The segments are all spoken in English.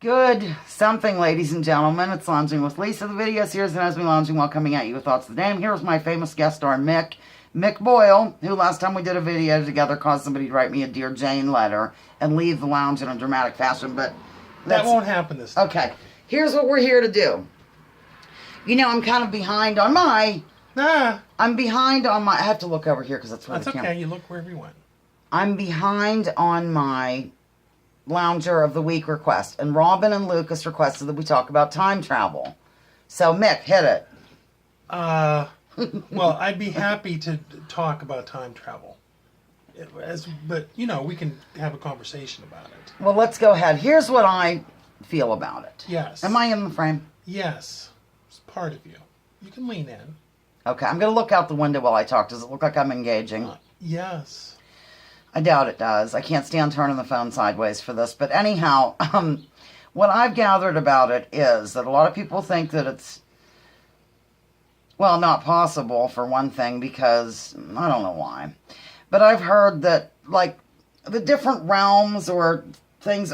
Good something, ladies and gentlemen. It's Lounging with Lisa. The video series that has me lounging while coming at you with thoughts of the day. And here's my famous guest star, Mick Boyle, who last time we did a video together caused somebody to write me a Dear Jane letter and leave the lounge in a dramatic fashion. But that won't happen this time. Okay, here's what we're here to do. You know, I'm kind of behind on my... I'm behind on my... I have to look over here because that's where the camera... That's okay. You look wherever you want. I'm behind on my Lounger of the Week request. And Robin and Lucas requested that we talk about time travel. So, Mick, hit it. Well, I'd be happy to talk about time travel. But, you know, we can have a conversation about it. Well, let's go ahead. Here's what I feel about it. Yes. Am I in the frame? Yes. It's part of you. You can lean in. Okay, I'm going to look out the window while I talk. Does it look like I'm engaging? Yes. I doubt it does. I can't stand turning the phone sideways for this. But anyhow, what I've gathered about it is that a lot of people think that it's, well, not possible for one thing because, I don't know why. But I've heard that, like, the different realms or things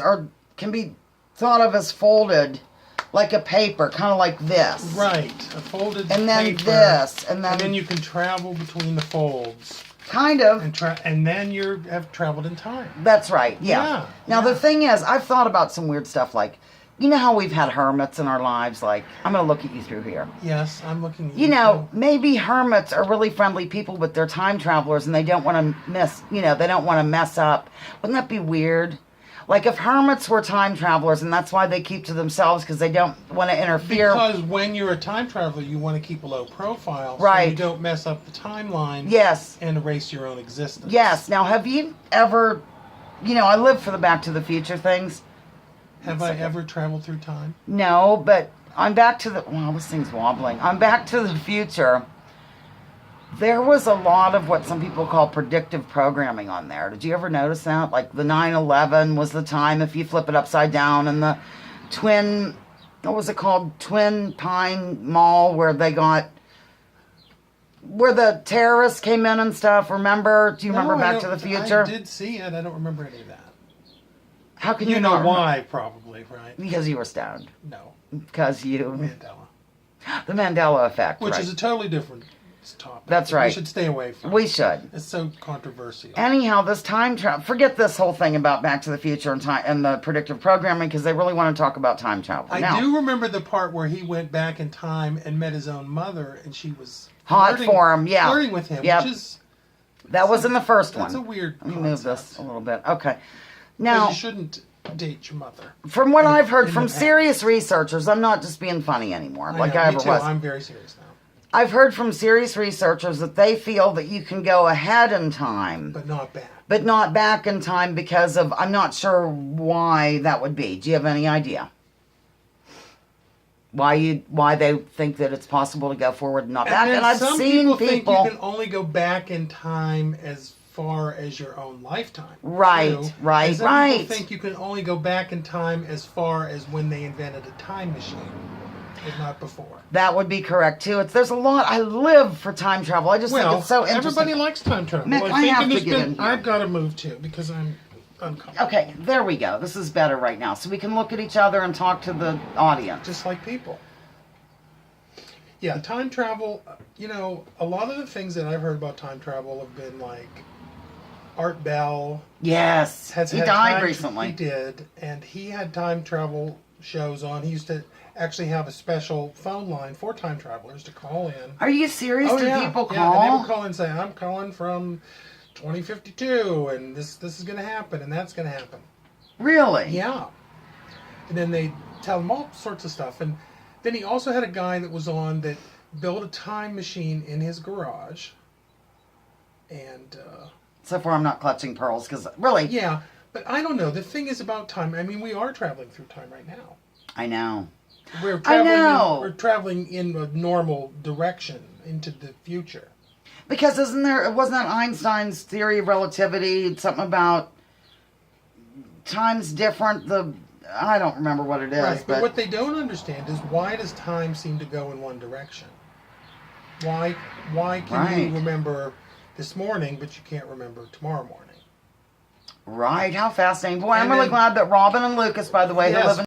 can be thought of as folded like a paper, kind of like this. Right. A folded and then paper, this. And then you can travel between the folds. Kind of. And then you have traveled in time. That's right, yeah. Now, the thing is, I've thought about some weird stuff, like, you know how we've had hermits in our lives? Like, I'm going to look at you through here. Yes, I'm looking at you. You know, maybe hermits are really friendly people, but they're time travelers, and they don't want to they don't want to mess up. Wouldn't that be weird? Like, if hermits were time travelers, and that's why they keep to themselves, because they don't want to interfere. Because when you're a time traveler, you want to keep a low profile, right? So you don't mess up the timeline. Yes. And erase your own existence. Yes. Now, have you ever, you know, I live for the Back to the Future things. Have I ever traveled through time? No, but I'm back to the, well, this thing's wobbling. I'm Back to the Future. There was a lot of what some people call predictive programming on there. Did you ever notice that? Like the 9/11 was the time if you flip it upside down, and the Twin Pine Mall where the terrorists came in and stuff. Remember? Do you remember Back to the Future? I did see it. I don't remember any of that. How can you you know not why? Probably, right? Because you were stoned. No. Because you Mandela. The Mandela effect, which right. is a totally different topic. That's right. We should stay away from it. We should. It's so controversial. Anyhow, this time travel, forget this whole thing about Back to the Future and the predictive programming, because they really want to talk about time travel. I do remember the part where he went back in time and met his own mother, and she was hot for him, yeah. Flirting with him, yep. Which is... That was in the first one. That's a weird Let me move this a little bit. Okay. Now, you shouldn't date your mother. From what I've heard from serious researchers, I'm not just being funny anymore, like I ever was. I'm very serious now. I've heard from serious researchers that they feel that you can go ahead in time. But not back. But not back in time because of, I'm not sure why that would be. Do you have any idea? Why they think that it's possible to go forward and not back? And I've seen people think you can only go back in time as far as your own lifetime. Right, too. right, and some right. people think you can only go back in time as far as when they invented a time machine, if not before. That would be correct too. There's a lot. I live for time travel. I just think it's so interesting. Everybody likes time travel. Mick, I have to get in here. I've got to move too because I'm uncomfortable. Okay, there we go. This is better right now, so we can look at each other and talk to the audience. Just like people. Yeah, time travel. You know, a lot of the things that I've heard about time travel have been like Art Bell. Yes, he died recently. He did, and he had time travel shows on. He used to actually have a special phone line for time travelers to call in. Are you serious? Do people call? Yeah, and they would call and say, "I'm calling from 2052, and this is going to happen, and that's going to happen." Really? Yeah. And then they tell them all sorts of stuff, and then he also had a guy that was on that built a time machine in his garage, and. So far, I'm not clutching pearls because really. Yeah, but I don't know. The thing is about time. I mean, we are traveling through time right now. I know. We're traveling in a normal direction into the future. Because wasn't that Einstein's theory of relativity? Something about time's different. I don't remember what it is. Right, but what they don't understand is why does time seem to go in one direction? Why can you remember this morning, but you can't remember tomorrow morning? Right. How fascinating. Boy, I'm really glad that Robin and Lucas, by the way, who live in